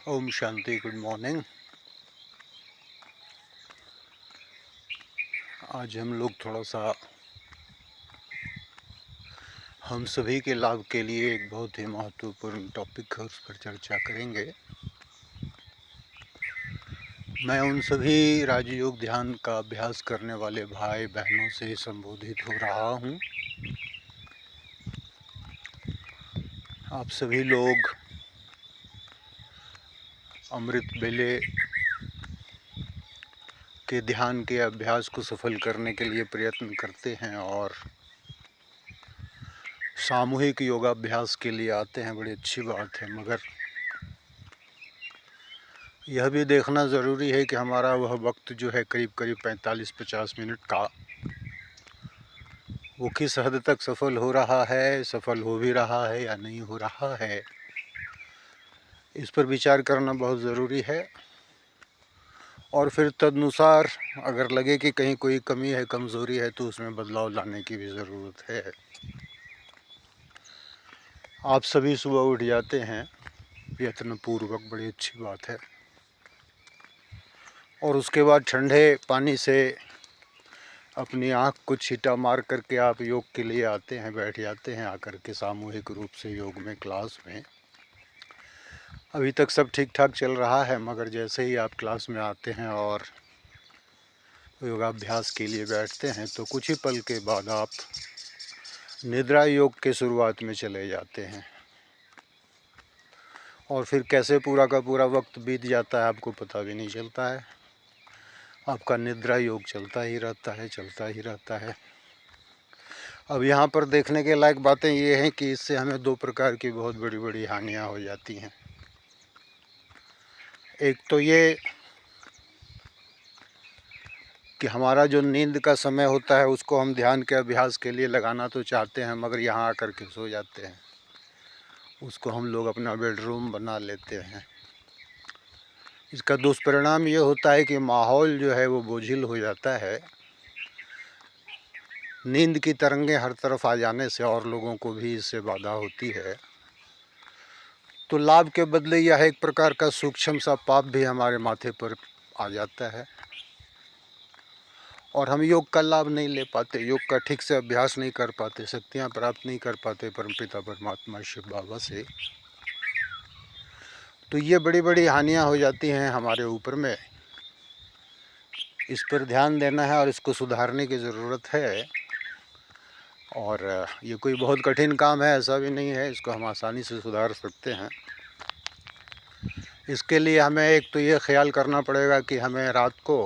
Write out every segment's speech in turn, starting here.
ओम शांति। Good morning. आज हम लोग थोड़ा सा हम सभी के लाभ के लिए एक बहुत ही महत्वपूर्ण टॉपिक है, उस पर चर्चा करेंगे। मैं उन सभी राजयोग ध्यान का अभ्यास करने वाले भाई बहनों से संबोधित हो रहा हूँ। आप सभी लोग अमृत बेले के ध्यान के अभ्यास को सफल करने के लिए प्रयत्न करते हैं और सामूहिक योगाभ्यास के लिए आते हैं। बड़ी अच्छी बात है, मगर यह भी देखना ज़रूरी है कि हमारा वह वक्त जो है करीब 45-50 मिनट का, वो किस हद तक सफल हो रहा है, सफल हो भी रहा है या नहीं हो रहा है, इस पर विचार करना बहुत ज़रूरी है। और फिर तदनुसार अगर लगे कि कहीं कोई कमी है, कमज़ोरी है, तो उसमें बदलाव लाने की भी ज़रूरत है। आप सभी सुबह उठ जाते हैं यत्नपूर्वक, बड़ी अच्छी बात है। और उसके बाद ठंडे पानी से अपनी आँख को छींटा मार करके आप योग के लिए आते हैं, बैठ जाते हैं आकर के सामूहिक रूप से योग में, क्लास में। अभी तक सब ठीक ठाक चल रहा है, मगर जैसे ही आप क्लास में आते हैं और योगाभ्यास के लिए बैठते हैं तो कुछ ही पल के बाद आप निद्रा योग के शुरुआत में चले जाते हैं। और फिर कैसे पूरा का पूरा वक्त बीत जाता है आपको पता भी नहीं चलता है। आपका निद्रा योग चलता ही रहता है, चलता ही रहता है। अब यहाँ पर देखने के लायक बातें ये हैं कि इससे हमें दो प्रकार की बहुत बड़ी बड़ी हानियाँ हो जाती हैं। एक तो ये कि हमारा जो नींद का समय होता है उसको हम ध्यान के अभ्यास के लिए लगाना तो चाहते हैं, मगर यहाँ आकर के सो जाते हैं। उसको हम लोग अपना बेडरूम बना लेते हैं। इसका दुष्परिणाम ये होता है कि माहौल जो है वो बोझिल हो जाता है। नींद की तरंगें हर तरफ आ जाने से और लोगों को भी इससे बाधा होती है। तो लाभ के बदले यह एक प्रकार का सूक्ष्म सा पाप भी हमारे माथे पर आ जाता है और हम योग का लाभ नहीं ले पाते, योग का ठीक से अभ्यास नहीं कर पाते, शक्तियाँ प्राप्त नहीं कर पाते परमपिता परमात्मा शिव बाबा से। तो ये बड़ी बड़ी हानियाँ हो जाती हैं हमारे ऊपर में। इस पर ध्यान देना है और इसको सुधारने की ज़रूरत है। और ये कोई बहुत कठिन काम है ऐसा भी नहीं है, इसको हम आसानी से सुधार सकते हैं। इसके लिए हमें एक तो ये ख्याल करना पड़ेगा कि हमें रात को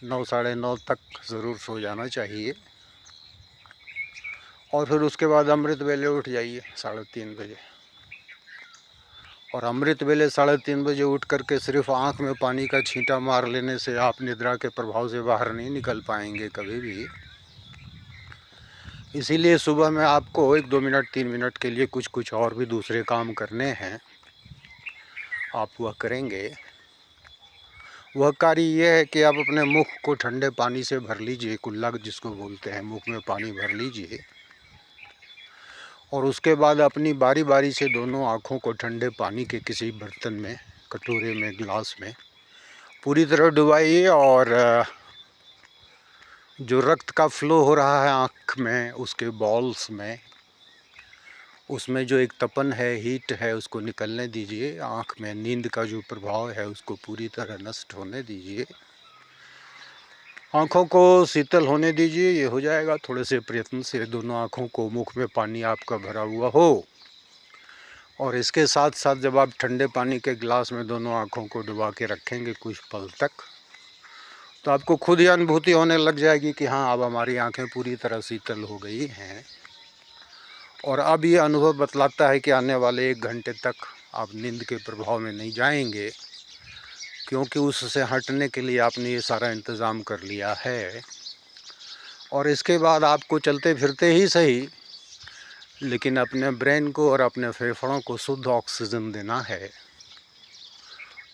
9 साढ़े 9 तक ज़रूर सो जाना चाहिए। और फिर उसके बाद अमृत वेले उठ जाइए 3:30 बजे। और अमृत वेले 3:30 बजे उठ करके सिर्फ आँख में पानी का छींटा मार लेने से आप निद्रा के प्रभाव से बाहर नहीं निकल पाएंगे कभी भी। इसीलिए सुबह में आपको 1-2 मिनट 3 मिनट के लिए कुछ और भी दूसरे काम करने हैं, आप वह करेंगे। वह कार्य ये है कि आप अपने मुख को ठंडे पानी से भर लीजिए, कुल्ला जिसको बोलते हैं, मुख में पानी भर लीजिए। और उसके बाद अपनी बारी बारी से दोनों आँखों को ठंडे पानी के किसी बर्तन में, कटोरे में, गिलास में पूरी तरह डुबाइए। और जो रक्त का फ्लो हो रहा है आँख में, उसके बॉल्स में, उसमें जो एक तपन है, हीट है, उसको निकलने दीजिए। आँख में नींद का जो प्रभाव है उसको पूरी तरह नष्ट होने दीजिए। आँखों को शीतल होने दीजिए। ये हो जाएगा थोड़े से प्रयत्न से। दोनों आँखों को मुख में पानी आपका भरा हुआ हो और इसके साथ साथ जब आप ठंडे पानी के गिलास में दोनों आँखों को डुबा के रखेंगे कुछ पल तक, तो आपको खुद ही अनुभूति होने लग जाएगी कि हाँ, अब हमारी आँखें पूरी तरह शीतल हो गई हैं। और अब ये अनुभव बतलाता है कि आने वाले 1 घंटे तक आप नींद के प्रभाव में नहीं जाएंगे, क्योंकि उससे हटने के लिए आपने ये सारा इंतज़ाम कर लिया है। और इसके बाद आपको चलते फिरते ही सही, लेकिन अपने ब्रेन को और अपने फेफड़ों को शुद्ध ऑक्सीजन देना है।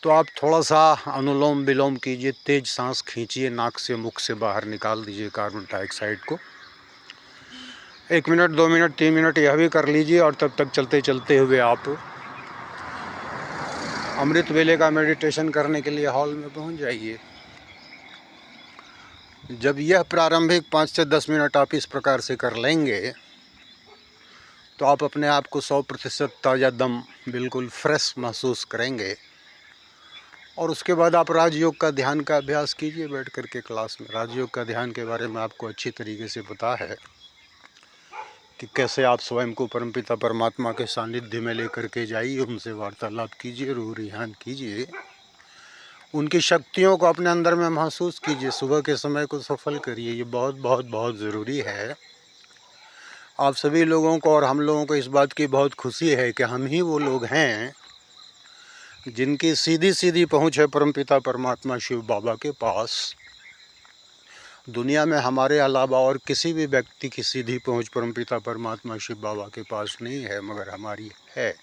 तो आप थोड़ा सा अनुलोम विलोम कीजिए, तेज़ सांस खींचिए, नाक से मुख से बाहर निकाल दीजिए कार्बन डाइऑक्साइड को। 1 मिनट 2 मिनट 3 मिनट यह भी कर लीजिए। और तब तक चलते चलते हुए आप अमृत वेले का मेडिटेशन करने के लिए हॉल में पहुंच जाइए। जब यह प्रारंभिक 5 से 10 मिनट आप इस प्रकार से कर लेंगे तो आप अपने आप को 100% ताज़ा दम बिल्कुल फ्रेश महसूस करेंगे। और उसके बाद आप राजयोग का ध्यान का अभ्यास कीजिए बैठ कर के क्लास में। राजयोग का ध्यान के बारे में आपको अच्छी तरीके से पता है कि कैसे आप स्वयं को परमपिता परमात्मा के सानिध्य में लेकर के जाइए, उनसे वार्तालाप कीजिए, रूह रिहान कीजिए, उनकी शक्तियों को अपने अंदर में महसूस कीजिए। सुबह के समय को सफल करिए, ये बहुत बहुत बहुत ज़रूरी है। आप सभी लोगों को और हम लोगों को इस बात की बहुत खुशी है कि हम ही वो लोग हैं जिनकी सीधी सीधी पहुँच है परमपिता परमात्मा शिव बाबा के पास। दुनिया में हमारे अलावा और किसी भी व्यक्ति की सीधी पहुँच परमपिता परमात्मा शिव बाबा के पास नहीं है, मगर हमारी है।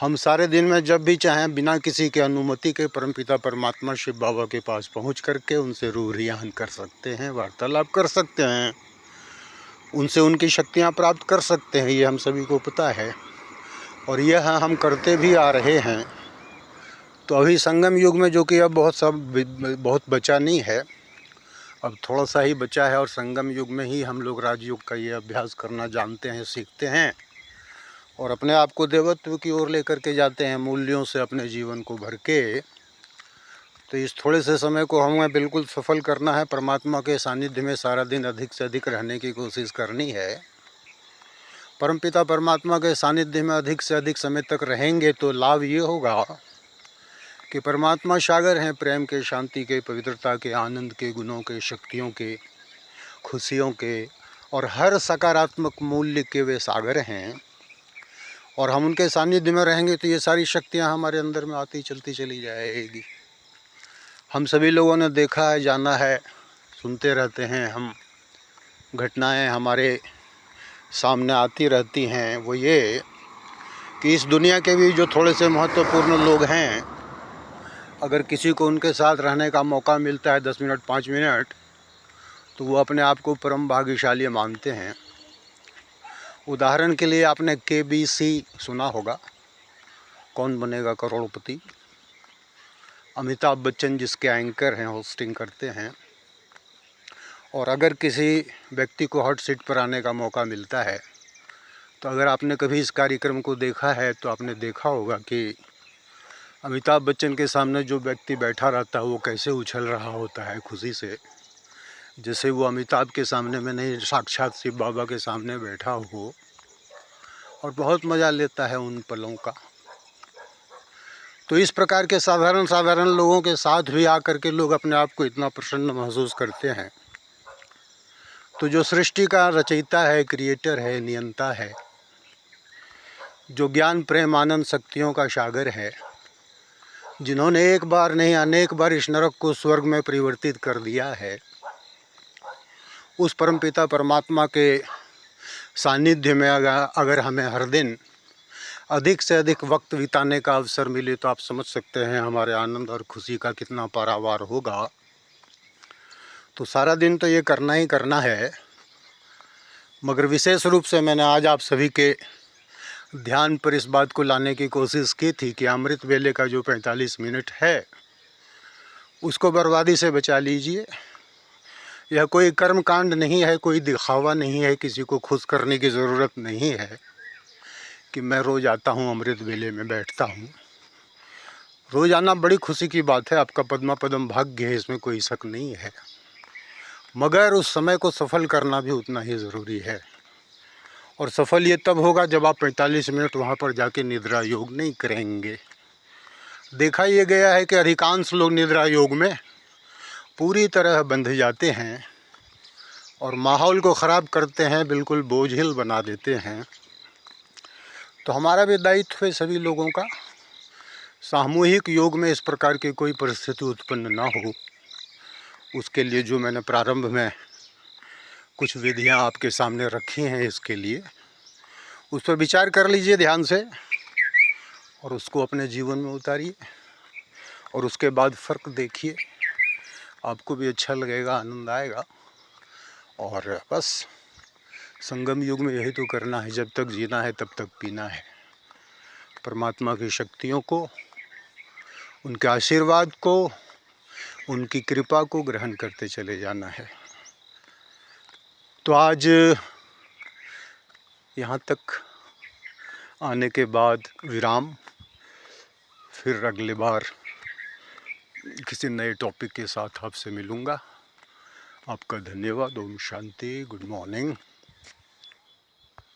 हम सारे दिन में जब भी चाहें बिना किसी के अनुमति के परमपिता परमात्मा शिव बाबा के पास पहुंच करके उनसे रूह रियान कर सकते हैं, वार्तालाप कर सकते हैं, उनसे उनकी शक्तियां प्राप्त कर सकते हैं। ये हम सभी को पता है और यह हम करते भी आ रहे हैं। तो अभी संगम युग में, जो कि अब बहुत बचा नहीं है, अब थोड़ा सा ही बचा है, और संगम युग में ही हम लोग राजयोग का ये अभ्यास करना जानते हैं, सीखते हैं और अपने आप को देवत्व की ओर लेकर के जाते हैं, मूल्यों से अपने जीवन को भर के। तो इस थोड़े से समय को हमें बिल्कुल सफल करना है। परमात्मा के सानिध्य में सारा दिन अधिक से अधिक रहने की कोशिश करनी है। परमपिता परमात्मा के सानिध्य में अधिक से अधिक समय तक रहेंगे तो लाभ ये होगा कि परमात्मा सागर हैं, प्रेम के, शांति के, पवित्रता के, आनंद के, गुणों के, शक्तियों के, खुशियों के और हर सकारात्मक मूल्य के वे सागर हैं। और हम उनके सानिध्य में रहेंगे तो ये सारी शक्तियाँ हमारे अंदर में आती चलती चली जाएगी। हम सभी लोगों ने देखा है, जाना है, सुनते रहते हैं हम, घटनाएं हमारे सामने आती रहती हैं। वो ये कि इस दुनिया के भी जो थोड़े से महत्वपूर्ण लोग हैं, अगर किसी को उनके साथ रहने का मौका मिलता है 10 मिनट 5 मिनट, तो वो अपने आप को परम भाग्यशाली मानते हैं। उदाहरण के लिए आपने KBC सुना होगा, कौन बनेगा करोड़पति। अमिताभ बच्चन जिसके एंकर हैं, होस्टिंग करते हैं। और अगर किसी व्यक्ति को हॉट सीट पर आने का मौका मिलता है, तो अगर आपने कभी इस कार्यक्रम को देखा है तो आपने देखा होगा कि अमिताभ बच्चन के सामने जो व्यक्ति बैठा रहता है वो कैसे उछल रहा होता है खुशी से, जैसे वो अमिताभ के सामने में नहीं, साक्षात शिव बाबा के सामने बैठा हो, और बहुत मज़ा लेता है उन पलों का। तो इस प्रकार के साधारण साधारण लोगों के साथ भी आकर के लोग अपने आप को इतना प्रसन्न महसूस करते हैं। तो जो सृष्टि का रचयिता है, क्रिएटर है, नियंता है, जो ज्ञान प्रेम आनंद शक्तियों का सागर है, जिन्होंने एक बार नहीं अनेक बार इस नरक को स्वर्ग में परिवर्तित कर दिया है, उस परमपिता परमात्मा के सानिध्य में अगर हमें हर दिन अधिक से अधिक वक्त बिताने का अवसर मिले तो आप समझ सकते हैं हमारे आनंद और खुशी का कितना पारावार होगा। तो सारा दिन तो ये करना ही करना है, मगर विशेष रूप से मैंने आज आप सभी के ध्यान पर इस बात को लाने की कोशिश की थी कि अमृत वेले का जो 45 मिनट है उसको बर्बादी से बचा लीजिए। यह कोई कर्मकांड नहीं है, कोई दिखावा नहीं है, किसी को खुश करने की ज़रूरत नहीं है कि मैं रोज़ आता हूँ अमृत वेले में बैठता हूँ। रोज़ आना बड़ी खुशी की बात है, आपका पद्मा पदम भाग्य है, इसमें कोई शक नहीं है, मगर उस समय को सफल करना भी उतना ही ज़रूरी है। और सफल ये तब होगा जब आप 45 मिनट वहाँ पर जाके निद्रा योग नहीं करेंगे। देखा ये गया है कि अधिकांश लोग निद्रा योग में पूरी तरह बंध जाते हैं और माहौल को ख़राब करते हैं, बिल्कुल बोझिल बना देते हैं। तो हमारा भी दायित्व है सभी लोगों का, सामूहिक योग में इस प्रकार की कोई परिस्थिति उत्पन्न ना हो, उसके लिए जो मैंने प्रारंभ में कुछ विधियां आपके सामने रखी हैं, इसके लिए उस पर विचार कर लीजिए ध्यान से और उसको अपने जीवन में उतारिए और उसके बाद फ़र्क देखिए, आपको भी अच्छा लगेगा, आनंद आएगा। और बस संगम युग में यही तो करना है, जब तक जीना है तब तक पीना है। परमात्मा की शक्तियों को उनके आशीर्वाद को, उनकी कृपा को ग्रहण करते चले जाना है। तो आज यहाँ तक आने के बाद विराम, फिर अगली बार किसी नए टॉपिक के साथ आपसे मिलूँगा। आपका धन्यवाद। ओम शांति। Good morning.